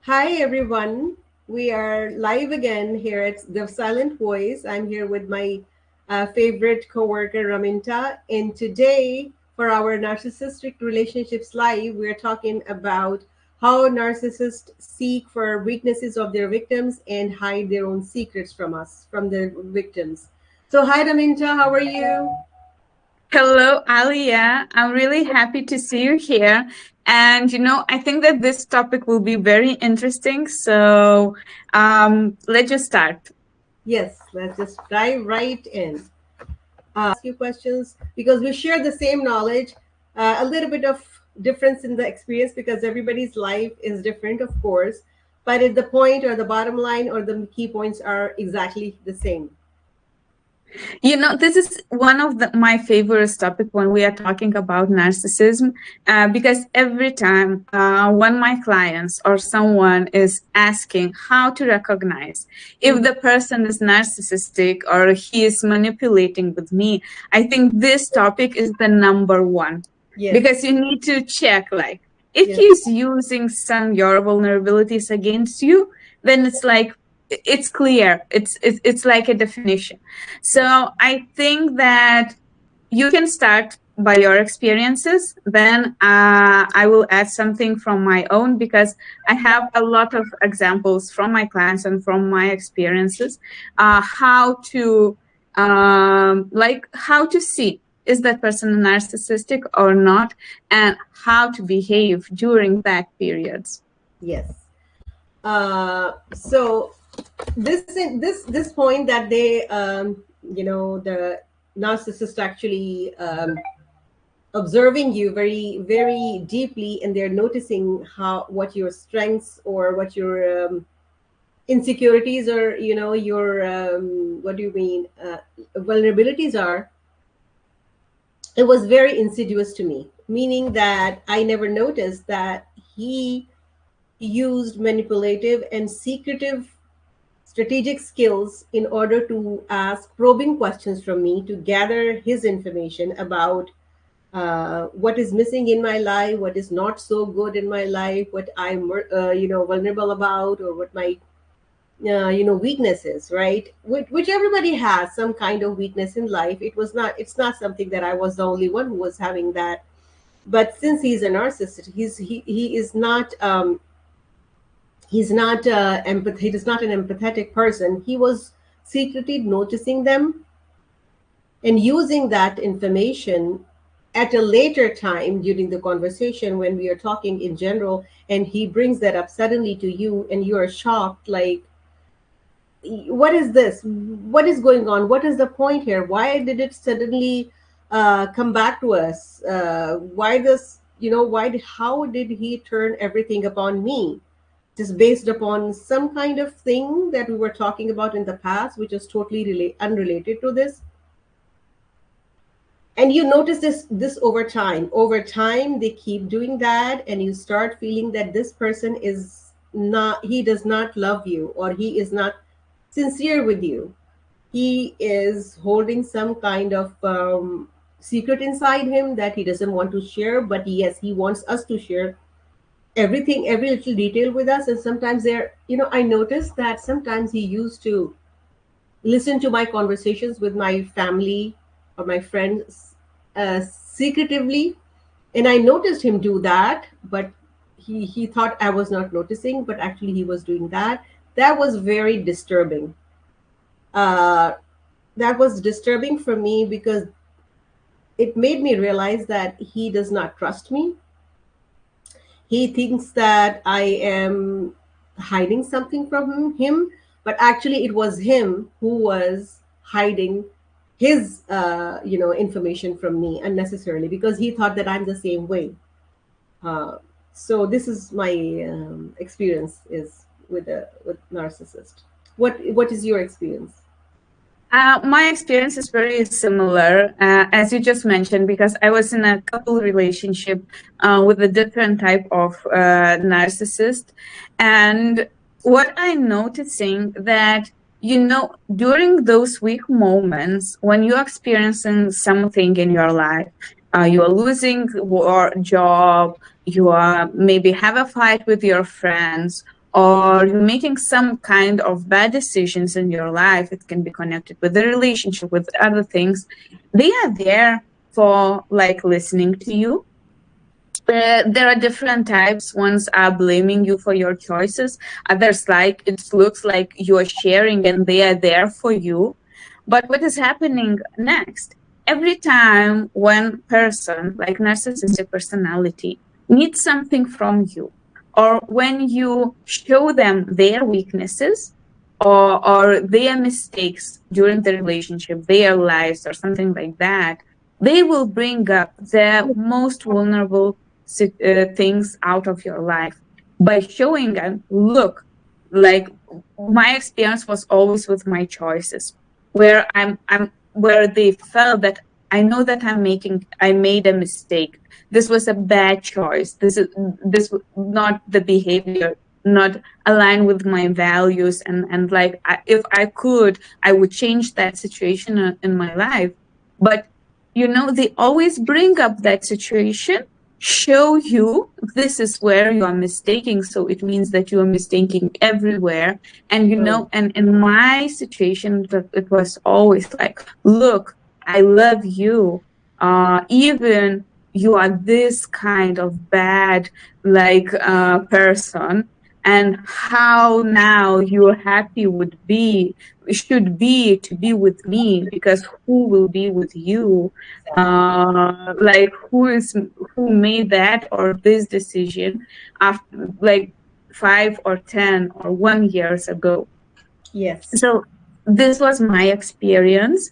Hi, everyone. We are live again here at The Silent Voice. I'm here with my favorite coworker, Raminta. And today, for our Narcissistic Relationships Live, we're talking about how narcissists seek for weaknesses of their victims and hide their own secrets from us, from their victims. So, hi, Raminta. How are you? Hello, Alia. I'm really happy to see you here. And, I think that this topic will be very interesting. So let's just start. Yes, let's just dive right in. Ask you questions because we share the same knowledge, a little bit of difference in the experience because everybody's life is different, of course, but at the point or the bottom line or the key points are exactly the same. This is one of my favorite topic when we are talking about narcissism, because every time when my clients or someone is asking how to recognize if Mhm. the person is narcissistic or he is manipulating with me, I think this topic is the number one Yes, because you need to check like if yes, he's using some your vulnerabilities against you, then it's like it's clear. It's like a definition. So I think that you can start by your experiences. Then I will add something from my own because I have a lot of examples from my clients and from my experiences. How to how to see is that person narcissistic or not, and how to behave during that periods. yes. So this point that they, the narcissist actually observing you very deeply, and they're noticing how what your strengths or what your insecurities or your what do you mean vulnerabilities are. It was very insidious to me, meaning that I never noticed that he used manipulative and secretive strategic skills in order to ask probing questions from me to gather his information about what is missing in my life, what is not so good in my life, what I'm vulnerable about, or what my weaknesses, right? Which everybody has some kind of weakness in life. It's not something that I was the only one who was having that. But since he's a narcissist, he is not he is not an empathetic person. He was secretly noticing them and using that information at a later time during the conversation when we are talking in general, and he brings that up suddenly to you and you are shocked, like, what is this, what is going on, what is the point here, why did it suddenly come back to us, why this, how did he turn everything upon me, just based upon some kind of thing that we were talking about in the past, which is totally unrelated to this. And you notice this over time they keep doing that, and you start feeling that this person is not, he does not love you, or he is not sincere with you. He is holding some kind of secret inside him that he doesn't want to share, but yes, he wants us to share everything, every little detail with us. And sometimes I noticed that sometimes he used to listen to my conversations with my family or my friends secretively, and I noticed him do that, but he thought I was not noticing, but actually he was doing that. That was very disturbing. uh, that was disturbing for me because it made me realize that he does not trust me. He thinks that I am hiding something from him, but actually it was him who was hiding his information from me unnecessarily, because he thought that I'm the same way. uh, so this is my experience is with narcissist. What is your experience? My experience is very similar, as you just mentioned, because I was in a couple relationship with a different type of narcissist, and what I'm noticing that during those weak moments when you're experiencing something in your life, you are losing your job, you are maybe have a fight with your friends, or you're making some kind of bad decisions in your life, it can be connected with the relationship, with other things. They are there for like listening to you. There are different types. Ones are blaming you for your choices. Others like it looks like you are sharing and they are there for you. But what is happening next? Every time one person, like narcissistic personality, needs something from you, or when you show them their weaknesses or their mistakes during the relationship, their lives, or something like that, they will bring up the most vulnerable things out of your life by showing them, look, like my experience was always with my choices, where where they felt that I know that I made a mistake. This was a bad choice. This not the behavior, not align with my values, and like if I could, I would change that situation in my life. But they always bring up that situation, show you this is where you are mistaking, so it means that you are mistaking everywhere. And Mm. and in my situation, it was always like, look, I love you, even you are this kind of bad like person, and how now you're happy would be should be to be with me, because who will be with you, Exactly. like who made that or this decision after like 5 or 10 or 1 years ago. Yes. So this was my experience,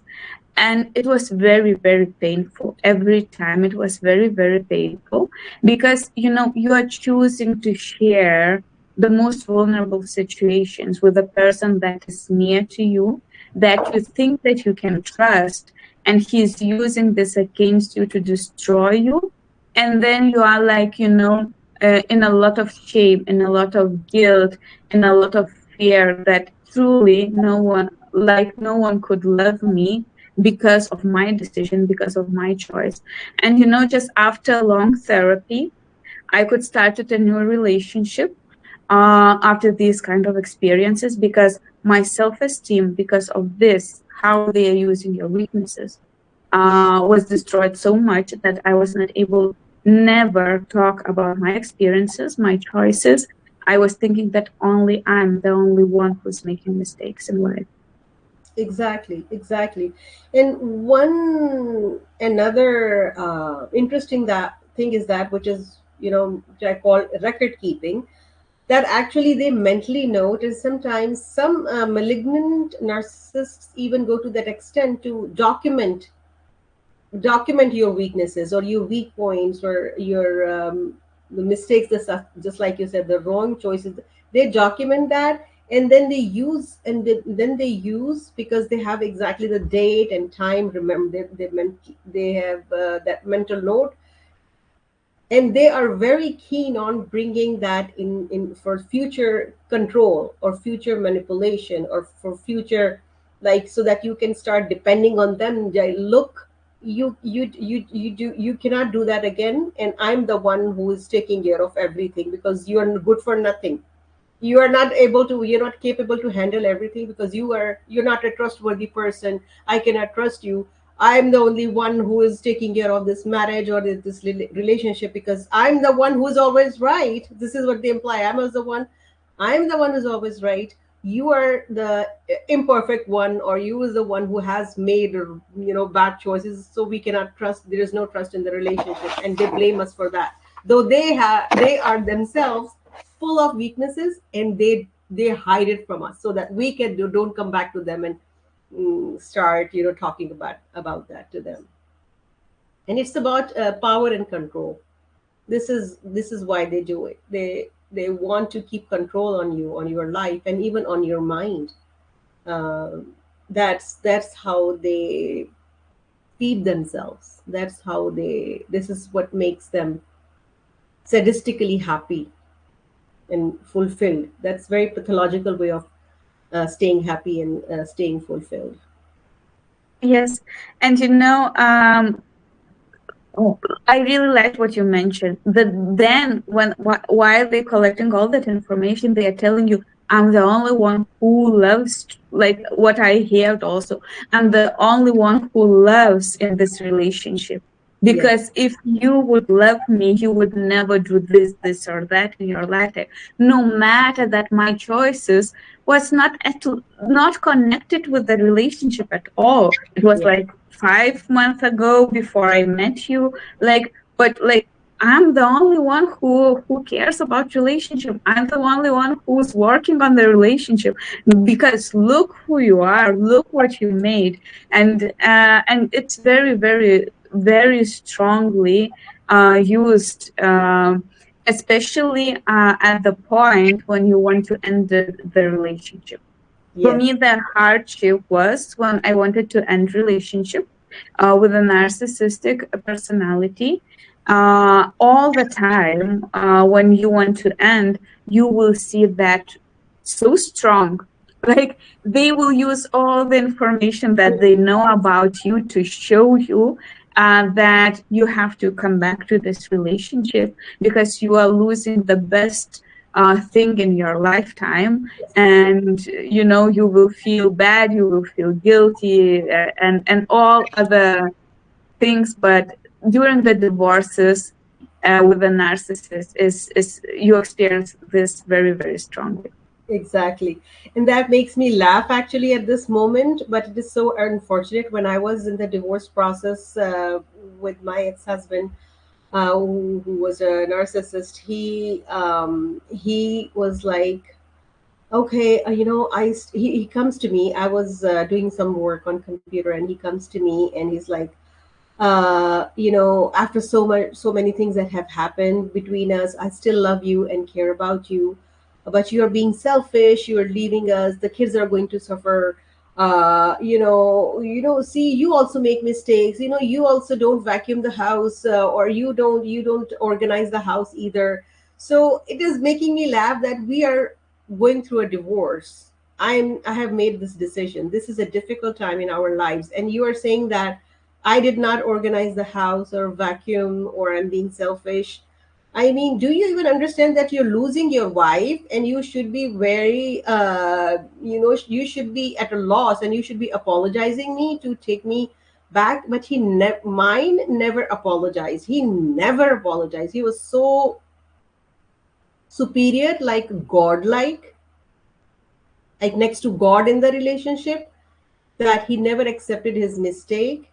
and it was very, very painful. Every time it was very, very painful, because you are choosing to share the most vulnerable situations with a person that is near to you, that you think that you can trust, and he's using this against you to destroy you. And then you are like, in a lot of shame, in a lot of guilt, in a lot of fear that truly no one could love me because of my decision, because of my choice. And just after long therapy, I could start a new relationship after these kind of experiences, because my self-esteem, because of this, how they are using your weaknesses, was destroyed so much that I was not able never talk about my experiences, my choices. I was thinking that only I'm the only one who's making mistakes in life. Exactly, exactly. And one another interesting that thing is that, which is, which I call record keeping, that actually they mentally note is sometimes some malignant narcissists even go to that extent to document your weaknesses or your weak points or your the mistakes, the stuff, just like you said, the wrong choices. They document that, and then they use, then they use, because they have exactly the date and time. Remember, they have that mental note, and they are very keen on bringing that in for future control or future manipulation or for future, like, so that you can start depending on them. Look, you cannot do that again, and I'm the one who is taking care of everything, because you are good for nothing. You are not able to, you're not capable to handle everything, because you're not a trustworthy person. I cannot trust you. I'm the only one who is taking care of this marriage or this relationship, because I'm the one who's always right. This is what they imply. I'm the one who's always right. You are the imperfect one, or you is the one who has made bad choices, so we cannot trust. There is no trust in the relationship, and they blame us for that, though they are themselves full of weaknesses, and they hide it from us so that we don't come back to them and start talking about that to them. And it's about power and control. This is why they do it. They want to keep control on you, on your life, and even on your mind. Um, that's that's how they feed themselves. That's how they this is what makes them sadistically happy and fulfilled. That's very pathological way of staying happy and staying fulfilled. Yes. And Oh, I really liked what you mentioned. That then, while they're collecting all that information, they are telling you, "I'm the only one who loves." Like what I heard also, I'm the only one who loves in this relationship. Yes. Because if you would love me, you would never do this, or that in your lifetime. No matter that my choices was not connected with the relationship at all. It was Yeah. like 5 months ago before I met you. But I'm the only one who cares about relationship. I'm the only one who's working on the relationship because look who you are, look what you made, and it's very, very, very strongly used. Especially at the point when you want to end the relationship. For Yes. me, the hardship was when I wanted to end relationship with a narcissistic personality. All the time, when you want to end, you will see that so strong. Like they will use all the information that they know about you to show you that you have to come back to this relationship because you are losing the best thing in your lifetime, and you will feel bad, you will feel guilty, and all other things. But during the divorces with a narcissist, is you experience this very, very strongly. Exactly. And that makes me laugh actually at this moment, but it is so unfortunate. When I was in the divorce process with my ex husband, who was a narcissist, he was like, okay, he comes to me. I was doing some work on computer, and he comes to me and he's like, after so many things that have happened between us, I still love you and care about you, but you are being selfish, you are leaving us, the kids are going to suffer. See, you also make mistakes, you also don't vacuum the house, or you don't organize the house either. So it is making me laugh that we are going through a divorce. I have made this decision, this is a difficult time in our lives, and you are saying that I did not organize the house or vacuum, or I'm being selfish. I mean, do you even understand that you're losing your wife, and you should be very, you should be at a loss, and you should be apologizing me to take me back. But mine never apologized. He never apologized. He was so superior, like godlike, like next to God in the relationship, that he never accepted his mistake,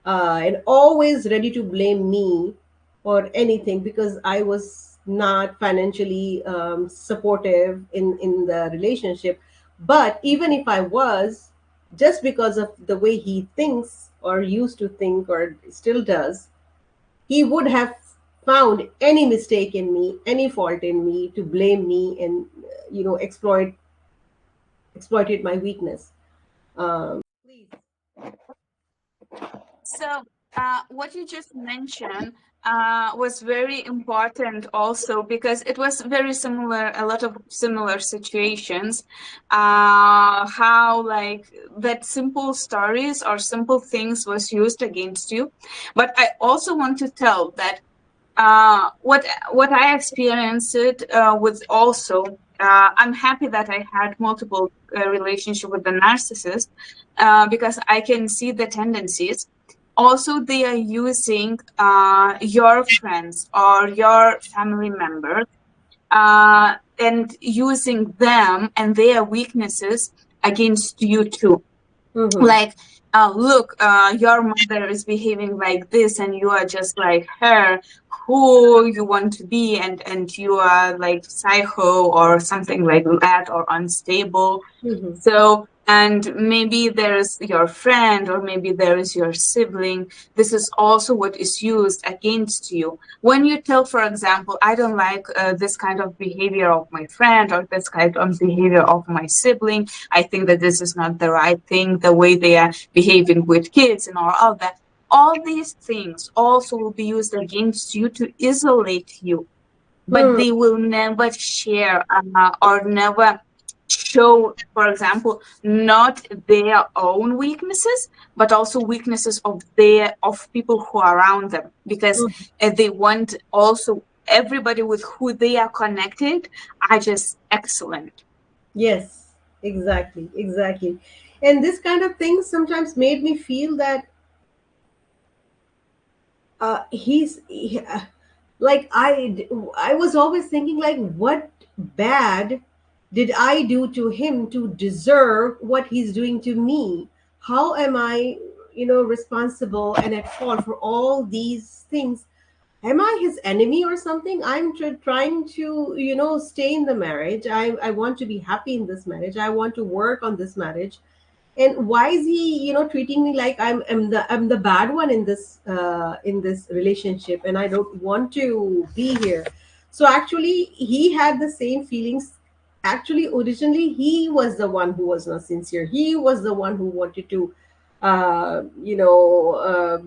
and always ready to blame me for anything because I was not financially supportive in the relationship. But even if I was, just because of the way he thinks or used to think or still does, he would have found any mistake in me, any fault in me to blame me, and exploited my weakness. Please. So, what you just mentioned was very important also because it was very similar, a lot of similar situations. How, like, that simple stories or simple things was used against you. But I also want to tell that what I experienced it with also. I'm happy that I had multiple relationship with the narcissist because I can see the tendencies. Also, they are using your friends or your family members and using them and their weaknesses against you too. Mm-hmm. Like, look, your mother is behaving like this and you are just like her, who you want to be, and you are like psycho or something like that, or unstable. Mm-hmm. So, and maybe there is your friend, or maybe there is your sibling. This is also what is used against you. When you tell, for example, I don't like this kind of behavior of my friend, or this kind of behavior of my sibling. I think that this is not the right thing, the way they are behaving with kids and all that. All these things also will be used against you to isolate you, but Hmm. they will never share or never show, for example, not their own weaknesses, but also weaknesses of people who are around them, because Mhm. they want also everybody with who they are connected are just excellent. Yes, exactly, exactly. And this kind of thing sometimes made me feel that like I was always thinking like, what bad did I do to him to deserve what he's doing to me? How am I, responsible and at fault for all these things? Am I his enemy or something? I'm trying to, stay in the marriage. I want to be happy in this marriage. I want to work on this marriage. And why is he, treating me like I'm the bad one in this relationship, and I don't want to be here? So actually he had the same feelings. Actually, originally he was the one who was not sincere. He was the one who wanted to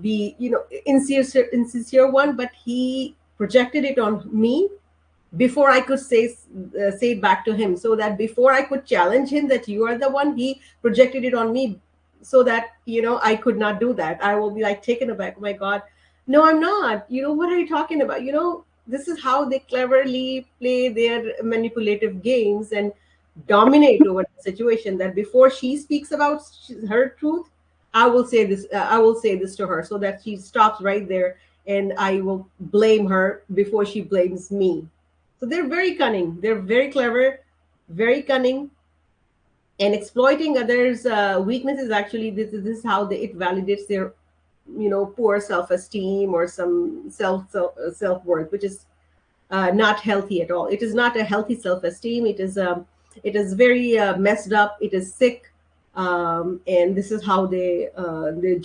be, insincere one, but he projected it on me before I could say it back to him. So that before I could challenge him that you are the one, he projected it on me, so that I could not do that. I will be like taken aback. Oh my God, no, I'm not. What are you talking about? This is how they cleverly play their manipulative games and dominate over the situation. That before she speaks about her truth, I will say this. I will say this to her so that she stops right there, and I will blame her before she blames me. So they're very cunning. They're very clever, very cunning, and exploiting others' weaknesses. Actually, this is how it validates their, poor self-esteem or some self-worth, which is not healthy at all. It is not a healthy self-esteem. It is very messed up. It is sick, and this is how they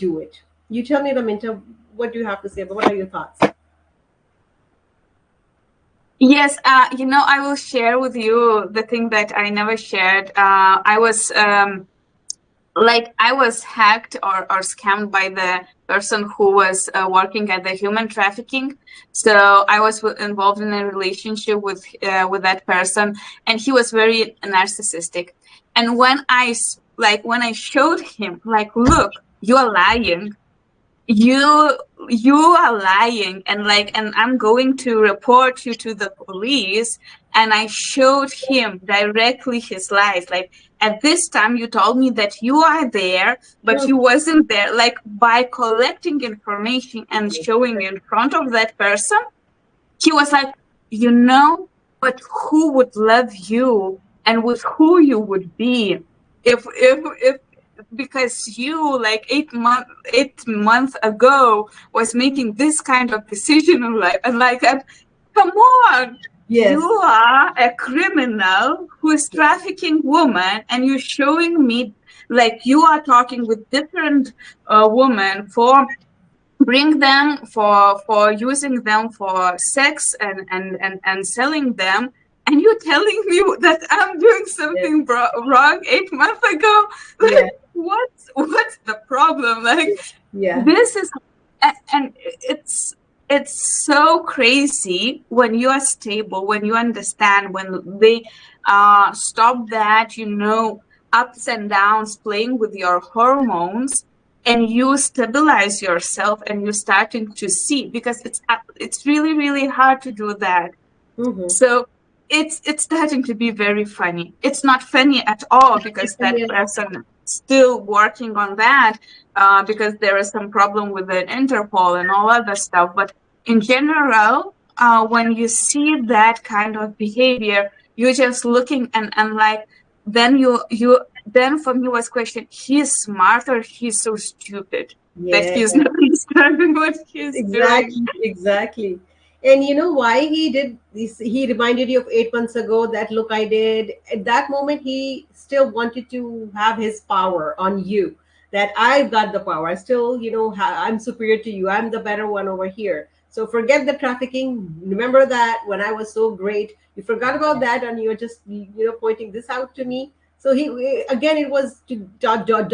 do it. You tell me, Raminta, what do you have to say? What are your thoughts? Yes, I will share with you the thing that I never shared. I was hacked or scammed by the person who was working at the human trafficking. So I was involved in a relationship with that person, and he was very narcissistic. And when I showed him, like, look, you're lying, you you are lying, and I'm going to report you to the police. And I showed him directly his lies, like, at this time you told me that you are there, but you wasn't there. Like, by collecting information and showing in front of that person, he was like, you know, but who would love you and with who you would be if because you, like, 8 months ago, was making this kind of decision in life. And like, come on, you Yes. are a criminal who is trafficking women, and you're showing me, like, you are talking with different women for bring them for using them for sex and selling them, and you're telling me that I'm doing Yes. something wrong 8 months ago. Yeah. Like, what's the problem? Like, Yeah. this is and it's so crazy when you are stable, when you understand, when they stop that, ups and downs, playing with your hormones, and you stabilize yourself, and you're starting to see, because it's really really hard to do that. Mm-hmm. So it's starting to be very funny. It's not funny at all, because that Yeah. person still working on that, because there is some problem with the Interpol and all other stuff. But in general, when you see that kind of behavior, you're just looking, and like, then from you was question, he's smart or he's so stupid that Yeah. he's not understanding what he's doing. Exactly, exactly. And you know why he did this? He reminded you of 8 months ago that, look, I did. At that moment, he still wanted to have his power on you. That I've got the power. I still, I'm superior to you. I'm the better one over here. So forget the trafficking. Remember that when I was so great, you forgot about that, and you're just, pointing this out to me. So again, it was to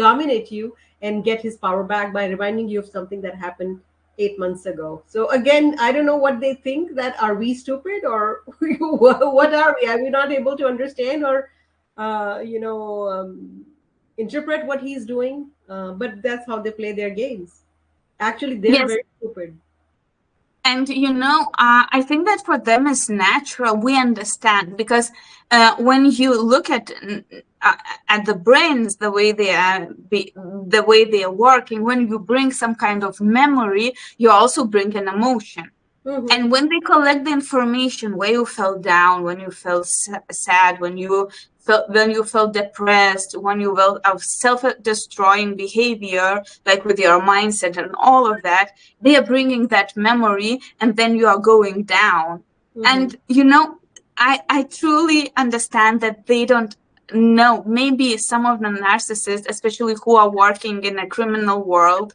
dominate you and get his power back by reminding you of something that happened 8 months ago. So again, I don't know what they think, that are we stupid, or what are we? Are we not able to understand, or you know, interpret what he's doing. But that's how they play their games. Actually, they're Yes. very stupid. And I think that for them is natural. We understand because when you look uh, at the brains, the way they are working, when you bring some kind of memory, you also bring an emotion. Mm-hmm. And when they collect the information, where you fell down, when you felt sad, when you felt depressed, when you felt of self-destroying behavior, like with your mindset and all of that, they are bringing that memory, and then you are going down. Mm-hmm. And I truly understand that they don't know. Maybe some of the narcissists, especially who are working in a criminal world,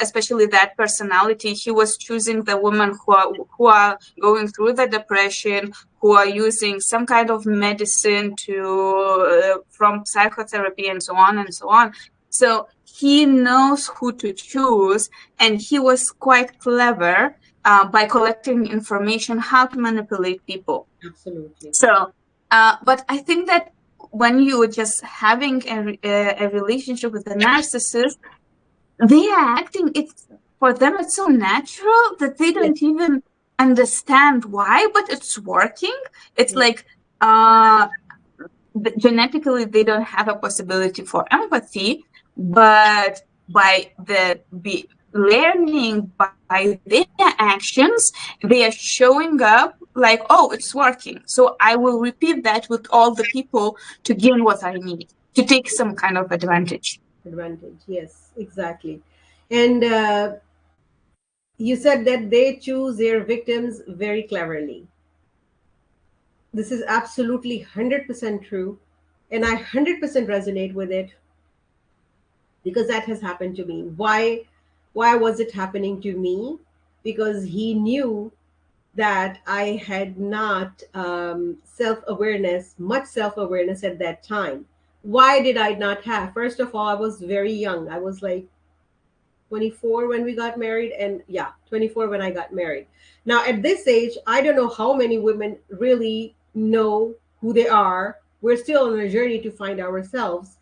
especially that personality, he was choosing the women who are going through the depression, who are using some kind of medicine from psychotherapy and so on and so on. So he knows who to choose, and he was quite clever by collecting information how to manipulate people. Absolutely. So, but I think that when you're just having a relationship with a narcissist, they are acting, it's for them it's so natural that they Yes. don't even understand why, but it's working. It's Yes. like genetically they don't have a possibility for empathy, but by the be learning by their actions, they are showing up like, oh, it's working, so I will repeat that with all the people to gain what I need, to take some kind of advantage. Advantage. Yes, exactly. And you said that they choose their victims very cleverly. This is absolutely 100% true. And I 100% resonate with it because that has happened to me. Why was it happening to me? Because he knew that I had not much self awareness at that time. Why did I not have? First of all, I was very young. I was like 24 when we got married, and yeah, 24 when I got married. Now at this age, I don't know how many women really know who they are. We're still on a journey to find ourselves,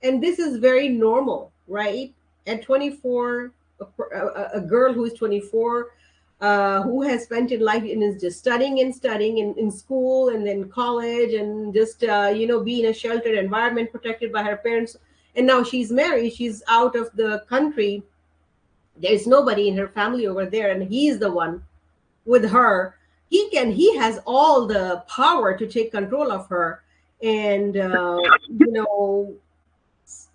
and this is very normal, right? At 24, a girl who is 24, who has spent in life and is just studying and studying in school and then college, and just be in a sheltered environment protected by her parents, and now she's married, she's out of the country, there's nobody in her family over there, and he's the one with her. He has all the power to take control of her, and you know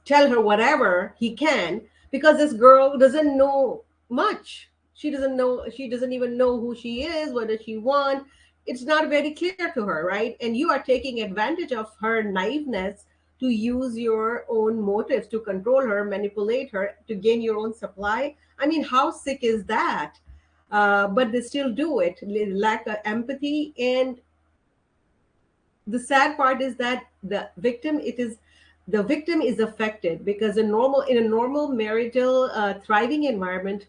tell her whatever he can, because this girl doesn't know much. She doesn't even know who she is, what does she want. It's not very clear to her, right? And you are taking advantage of her naiveness to use your own motives to control her, manipulate her, to gain your own supply. I mean, how sick is that? But they still do it. They lack empathy. And the sad part is that the victim is affected, because in a normal marital thriving environment,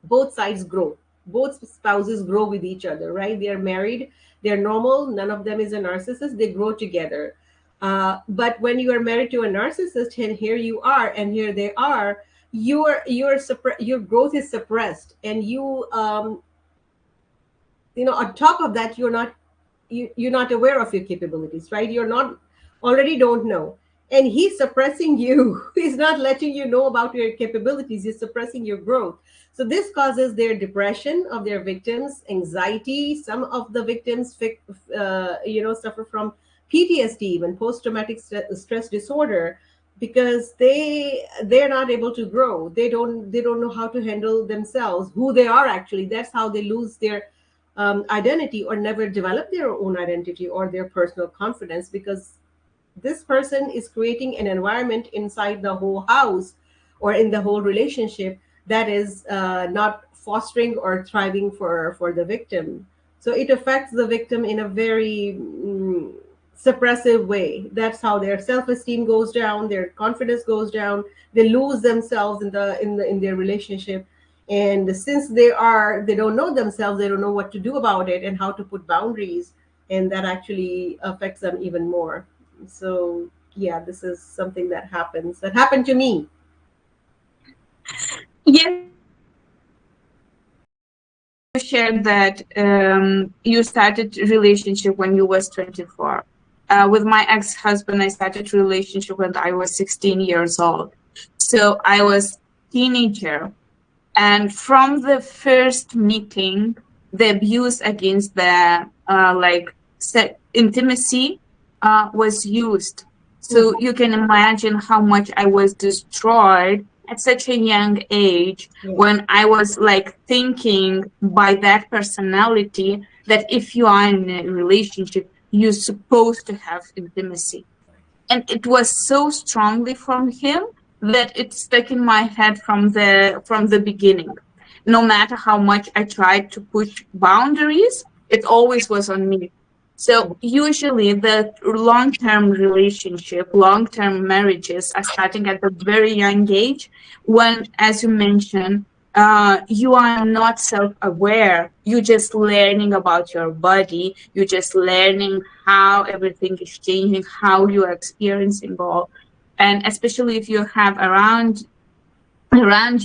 both sides grow, both spouses grow with each other, right? They are married, they're normal, none of them is a narcissist, they grow together. But when you are married to a narcissist, and here you are and here they are, your growth is suppressed, and on top of that, you're not aware of your capabilities, right? You're not, already don't know, and he's suppressing you. He's not letting you know about your capabilities, he's suppressing your growth. So this causes their depression of their victims, anxiety. Some of the victims suffer from PTSD, even post-traumatic stress disorder, because they're not able to grow. They don't know how to handle themselves, who they are actually. That's how they lose their identity, or never develop their own identity or their personal confidence, because this person is creating an environment inside the whole house or in the whole relationship that is not fostering or thriving for the victim. So it affects the victim in a very suppressive way. That's how their self-esteem goes down, their confidence goes down, they lose themselves in their relationship. And since they don't know themselves, they don't know what to do about it and how to put boundaries. and that actually affects them even more. So yeah, this is something that happens, that happened to me. Yes, you shared that you started relationship when you was 24. With my ex-husband, I started relationship when I was 16 years old. So I was teenager. And from the first meeting, the abuse against the intimacy was used. So Mhm. you can imagine how much I was destroyed at such a young age Yeah. when I was like thinking by that personality that if you are in a relationship, you're supposed to have intimacy, and it was so strongly from him that it stuck in my head from the beginning. No matter how much I tried to push boundaries, it always was on me. So usually the long-term relationship, long-term marriages are starting at a very young age when, as you mentioned, you are not self-aware. You're just learning about your body. You're just learning how everything is changing, how you are experiencing all. And especially if you have around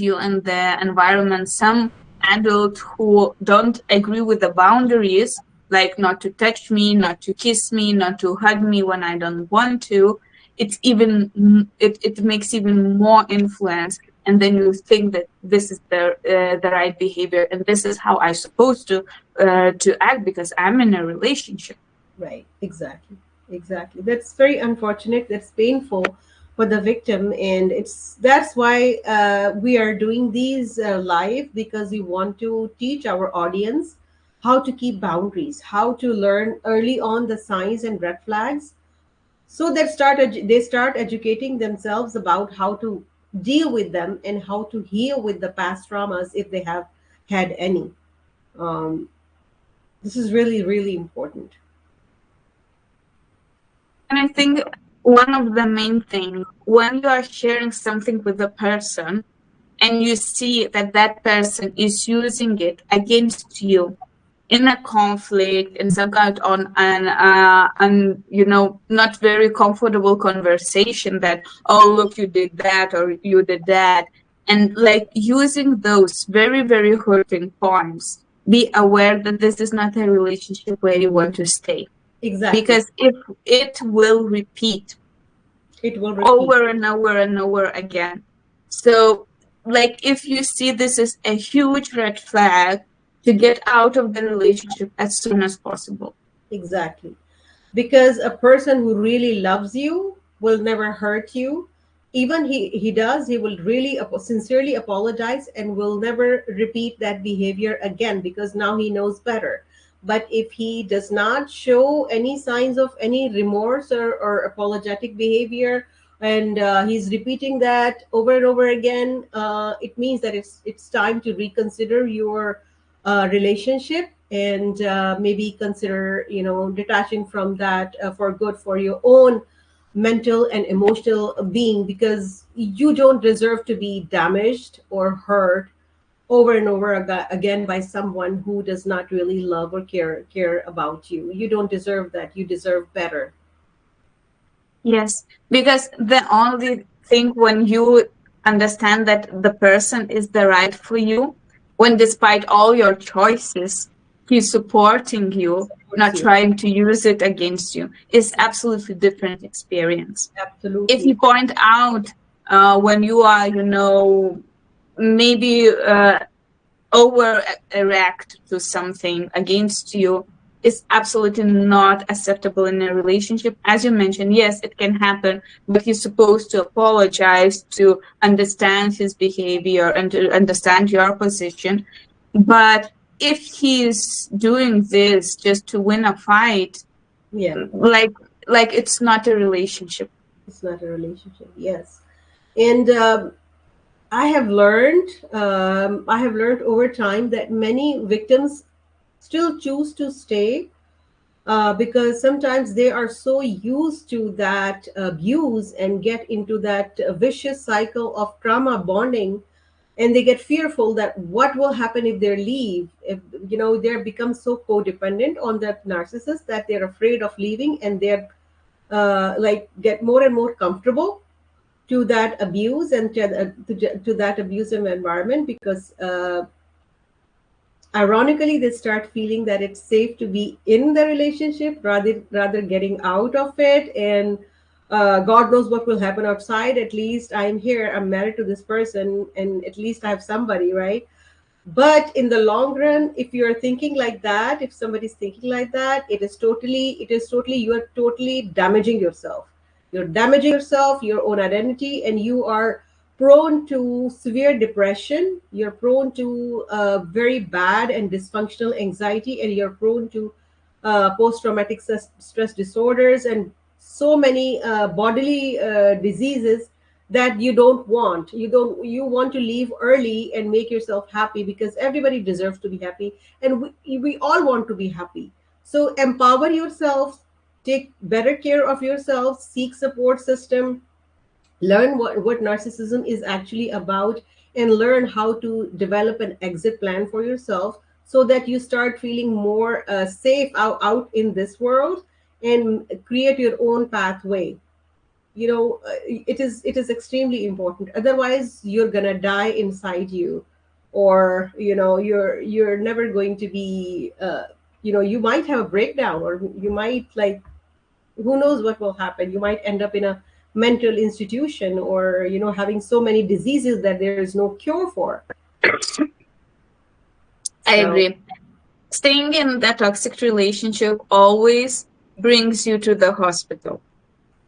you in the environment some adult who don't agree with the boundaries, like not to touch me, not to kiss me, not to hug me when I don't want to, it makes even more influence. And then you think that this is the right behavior and this is how I'm supposed to act because I'm in a relationship. Right, exactly. Exactly. That's very unfortunate. That's painful for the victim, and it's that's why we are doing these live, because we want to teach our audience how to keep boundaries, how to learn early on the signs and red flags, so that they start educating themselves about how to deal with them and how to heal with the past traumas if they have had any. Um, this is really, really important. And I think one of the main things when you are sharing something with a person and you see that that person is using it against you in a conflict, in some kind on an not very comfortable conversation, that oh look, you did that or you did that, and like using those very very hurting points, be aware that this is not a relationship where you want to stay, Exactly. because if it will repeat It will repeat. over and over and over again. So, like, if you see this as a huge red flag, to get out of the relationship as soon as possible. Exactly. Because a person who really loves you will never hurt you. Even he does, he will really sincerely apologize and will never repeat that behavior again, because now he knows better. But if he does not show any signs of any remorse or apologetic behavior, and he's repeating that over and over again, it means that it's time to reconsider your relationship, and maybe consider, detaching from that for good, for your own mental and emotional being, because you don't deserve to be damaged or hurt over and over again by someone who does not really love or care about you. You don't deserve that. You deserve better. Yes, because the only thing when you understand that the person is the right for you, when despite all your choices, he's supporting you, Supports not you. trying to use it against you, is absolutely different experience. If you Absolutely. point out when you are, maybe overreact to something against you, is absolutely not acceptable in a relationship. As you mentioned, yes, it can happen, but he's supposed to apologize, to understand his behavior and to understand your position. But if he's doing this just to win a fight, Yeah, like like it's not a relationship. it's not a relationship. Yes. And I have learned over time that many victims still choose to stay, because sometimes they are so used to that abuse and get into that vicious cycle of trauma bonding, and they get fearful that what will happen if they leave, if they're become so codependent on that narcissist that they're afraid of leaving, and they're like get more and more comfortable to that abuse and to that abusive environment, because ironically they start feeling that it's safe to be in the relationship rather getting out of it. And god knows what will happen outside. At least I'm here, I'm married to this person, and at least I have somebody, right? But in the long run, if you're thinking like that, if somebody's thinking like that, it is totally you are totally damaging yourself. You're damaging yourself, your own identity, and you are prone to severe depression. You're prone to very bad and dysfunctional anxiety, and you're prone to post-traumatic stress disorders and so many bodily diseases that you want to leave early and make yourself happy, because everybody deserves to be happy, and we all want to be happy. So empower yourself, take better care of yourself, seek support system, learn what narcissism is actually about, and learn how to develop an exit plan for yourself, so that you start feeling more safe out in this world, and create your own pathway. It is extremely important, otherwise you're gonna die inside you, or you're never going to be you might have a breakdown, or you might, like, who knows what will happen. You might end up in a mental institution, or having so many diseases that there is no cure for. I So agree. Staying in that toxic relationship always brings you to the hospital.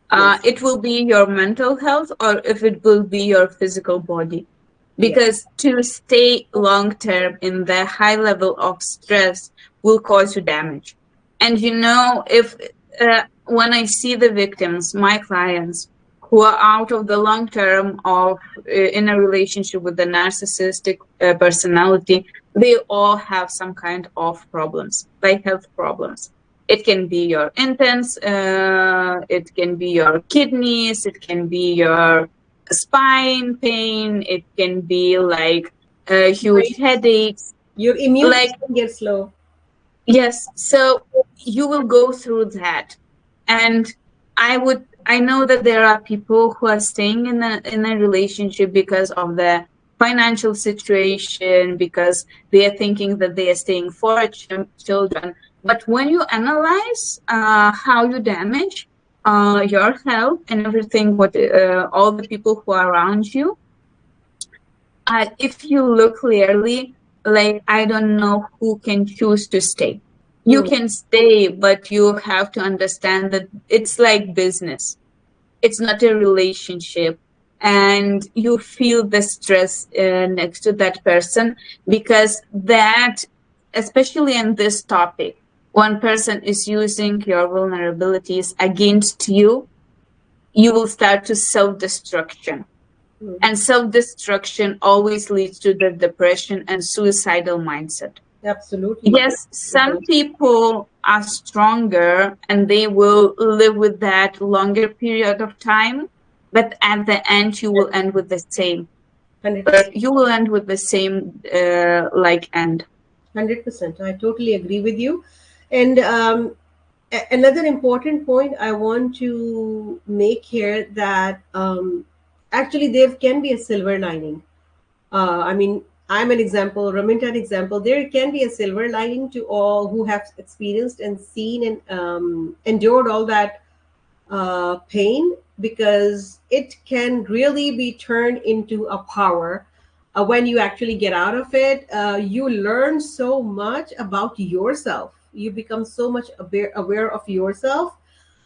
yes. It will be your mental health, or if it will be your physical body. Yeah. Because to stay long term in the high level of stress will cause you damage. And if when I see the victims, my clients who are out of the long term of in a relationship with the narcissistic personality, they all have some kind of problems, like health problems. It can be your intents, it can be your kidneys, it can be your spine pain, it can be like huge Right. headaches. Your immune Like, system gets low. yes, so you will go through that. And I know that there are people who are staying in a relationship because of the financial situation, because they are thinking that they are staying for children. But when you analyze how you damage your health and everything, what all the people who are around you, if you look clearly, like, I don't know who can choose to stay. You Hmm. can stay, but you have to understand that it's like business. It's not a relationship. And you feel the stress next to that person, because that, especially in this topic, one person is using your vulnerabilities against you, you will start to self-destruction, Hmm. and self-destruction always leads to the depression and suicidal mindset. Absolutely. Yes, It some does. people are stronger and they will live with that longer period of time, but at the end, you will end with the same. But 100%. you will end with the same like end. 100%. I totally agree with you. And another important point I want to make here, that actually there can be a silver lining. I mean, I'm an example, Raminta an example. There can be a silver lining to all who have experienced and seen and endured all that pain, because it can really be turned into a power. When you actually get out of it, you learn so much about yourself. You become so much aware of yourself,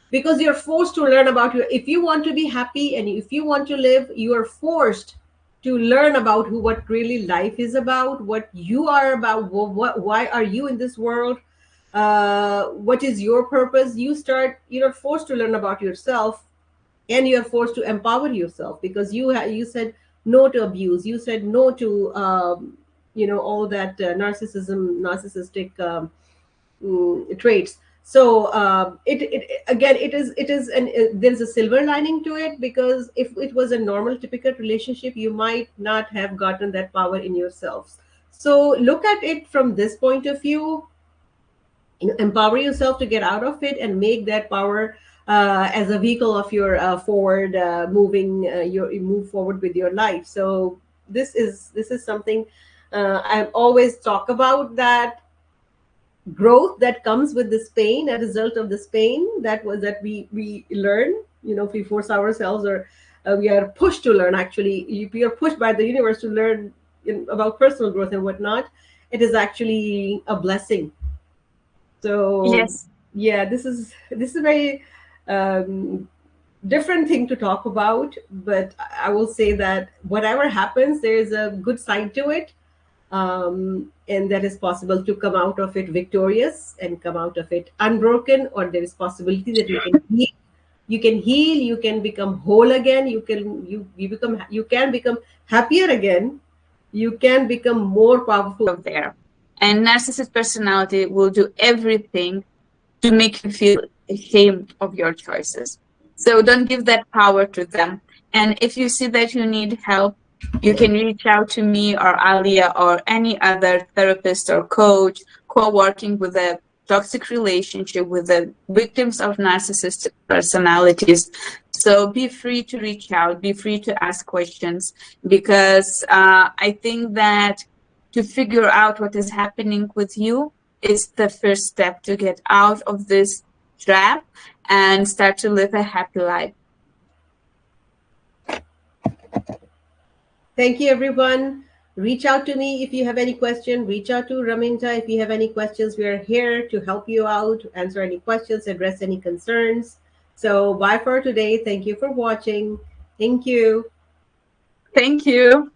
because you're forced to learn about your, if you want to be happy and if you want to live, you are forced to learn about what really life is about, what you are about, why are you in this world, what is your purpose. You're forced to learn about yourself, and you're forced to empower yourself, because you said no to abuse, you said no to all that narcissistic traits. So it again, it is and there's a silver lining to it, because if it was a normal typical relationship, you might not have gotten that power in yourselves. So look at it from this point of view. Empower yourself to get out of it and make that power as a vehicle of your forward moving your you move forward with your life. So this is something I always talk about, that growth that comes with this pain, a result of this pain that we learn. We force ourselves, or we are pushed to learn. Actually, we are pushed by the universe to learn about personal growth and whatnot. It is actually a blessing. So Yes. yeah, this is a very um, different thing to talk about, but I will say that whatever happens, there is a good side to it, and that is possible to come out of it victorious and come out of it unbroken, or there is possibility that you can heal, you can become whole again, you can become happier again, you can become more powerful. Of there. And narcissist personality will do everything to make you feel ashamed of your choices. So don't give that power to them. And if you see that you need help, you can reach out to me or Alia or any other therapist or coach who are working with a toxic relationship with the victims of narcissistic personalities. So be free to reach out, be free to ask questions, because I think that to figure out what is happening with you is the first step to get out of this trap and start to live a happy life. Thank you, everyone. Reach out to me if you have any question. Reach out to Raminta if you have any questions. We are here to help you out, answer any questions, address any concerns. So, bye for today. Thank you for watching. Thank you. Thank you.